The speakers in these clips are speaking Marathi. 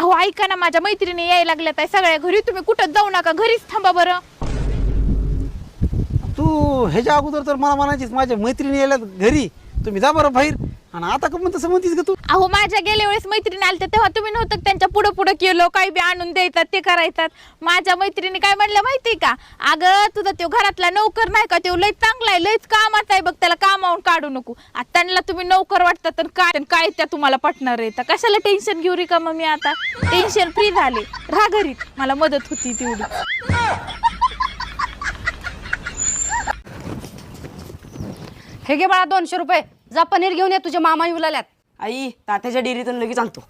अहो ऐका ना, माझ्या मैत्रिणी यायला लागल्यात आहे सगळ्या घरी, तुम्ही कुठं जाऊ नका, घरीच थांबा बरं. तू ह्याच्या अगोदर तर मला म्हणायचीस माझ्या मैत्रिणी यायला घरी, तुम्ही जा बरं बाहेर, आणि आता का म्हणतो म्हणतीस का तू? अहो माझ्या गेल्या वेळेस मैत्रिणी आल्या तेव्हा तुम्ही नव्हतं त्यांच्या पुढं पुढं केलं, काही बी आणून द्यायतात ते करायतात. माझ्या मैत्रिणी काय म्हणल्या माहिती का, अगं तुझा तो घरातला नोकर नाही का, तो लय चांगला आहे, लयच कामाचा आहे बघ, त्याला कामावून काढू नको. आता त्यांना तुम्ही नोकर वाटता तर काय त्या तुम्हाला पटणार आहे? तर कशाला टेन्शन घेऊ रे का, मग मी आता टेन्शन फ्री झाले, राहा घरी, मला मदत होती तेवढी. हे घे बाळा 200 रुपये, जा पनीर घेऊन ये, तुझ्या मामा येऊ लागल्यात. आई तात्याच्या डेअरीतून लगेच आणतो.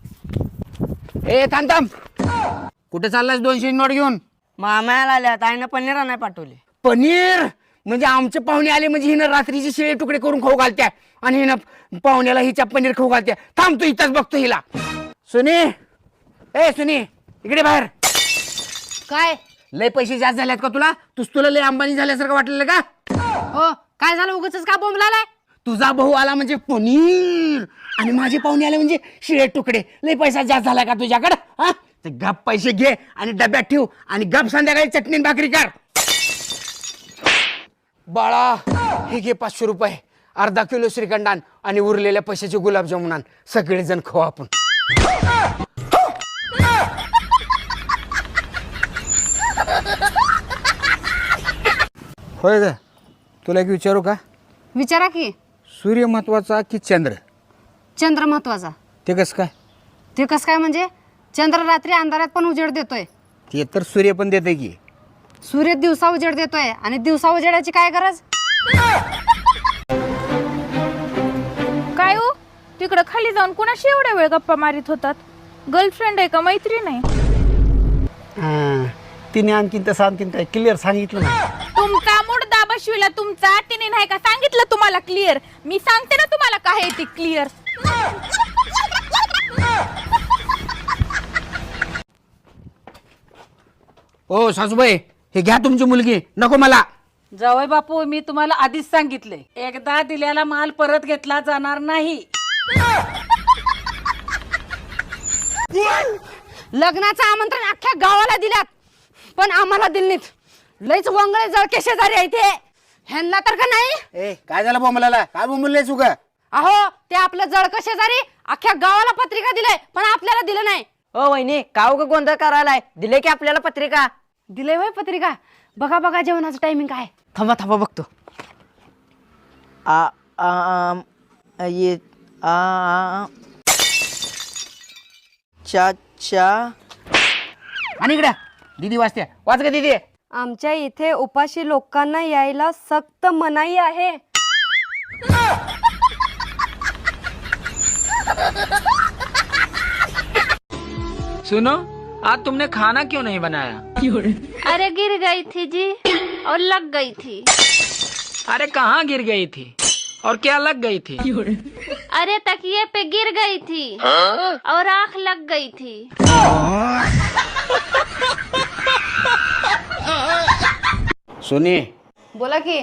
ए थांब थांब, कुठे चाललास 200 नोट घेऊन? मामाला आल्यात, आईनं पनीर नाही पाठवले. पनीर म्हणजे आमचे पाहुणे आले म्हणजे हिनं रात्रीचे शिळे तुकडे करून खाऊ घालत्या आणि हिनं पाहुण्याला हिच्या पनीर खाऊ घालत्या. थांब तू इथंच बघतो हिला. सुनी, ए सुनी, इकडे बाहेर. काय लय पैसे जास्त झाल्यात का तुला? तुला लय अंबानी झाल्यासारखं वाटलेलं का? हो, काय झालं उगाचच का बोंबलालाय? तुझा भाऊ आला म्हणजे पनीर आणि माझे पाहुणे आले म्हणजे शिळे तुकडे. लय पैसा जास्त झाला का तुझ्याकडं? हा, ते गप पैसे घे आणि डब्यात ठेव आणि गप संध्याकाळी चटणी भाकरी कर. बाळा हे घे 500 रुपये, अर्धा किलो श्रीखंडान आणि उरलेल्या पैशाचे गुलाबजामुन आण, सगळेजण खाऊ आपण. होय ग, तुला एक विचारू का? विचारा की. सूर्य महत्वाचा की चंद्र? चंद्र महत्वाचा. ते कसं काय? ते कसं काय म्हणजे? चंद्र रात्री अंधारात पण उजेड देतोय, ते तर सूर्य पण देते की. सूर्य दिवसा उजेड देतोय आणि दिवसा उजेडाची काय गरज? काय हो, तिकडं खाली जाऊन कुणाशी एवढ्या वेळ गप्पा मारित होतात? गर्लफ्रेंड आहे का मैत्रीण आहे? तिने आणखीन तसं आणखीन काय क्लिअर सांगितलं नाही. तुमचा मुडदा बसविला तुमचा, तिने नाही का सांगितलं तुम्हाला क्लिअर? मी सांगते ना तुम्हाला काय आहे ते क्लिअर. ओ सासूबाई, हे घ्या तुमची मुलगी. नको मला. जावई बापू, मी तुम्हाला आधीच सांगितले, एकदा दिलेला माल परत घेतला जाणार नाही. लग्नाचं आमंत्रण अख्ख्या गावाला दिल्यात, पण आम्हाला दिलं नाहीत. लयच वंगळे जळके शेजारी आहे ते, ह्यांना तर का नाही. ए काय झालं बोंबलाला? काय बोंबलले चुक? अहो ते आपलं जळकं शेजारी अख्ख्या गावाला पत्रिका दिलंय, पण आपल्याला दिलं नाही. ओ वहिनी, का उगा गोंधळ करायलाय? दिले की आपल्याला पत्रिका. दिलंय होय पत्रिका? बघा बघा जेवणाचं टायमिंग काय. थांबा थांबा बघतो. आ आ ये आ चा चा. आणि इकडे दीदी वाचते, वाच का दीदी? आमच्या इथे उपाशी लोकांना यायला सक्त मनाई आहे. सुनो, आज तुमने खाना क्यों नहीं बनाया? अरे गिर गई थी जी और लग गई थी. अरे कहाँ गिर गई थी और क्या लग गई थी? अरे तकिए पे गिर गई थी और आंख लग गई थी. सुनी, बोला की.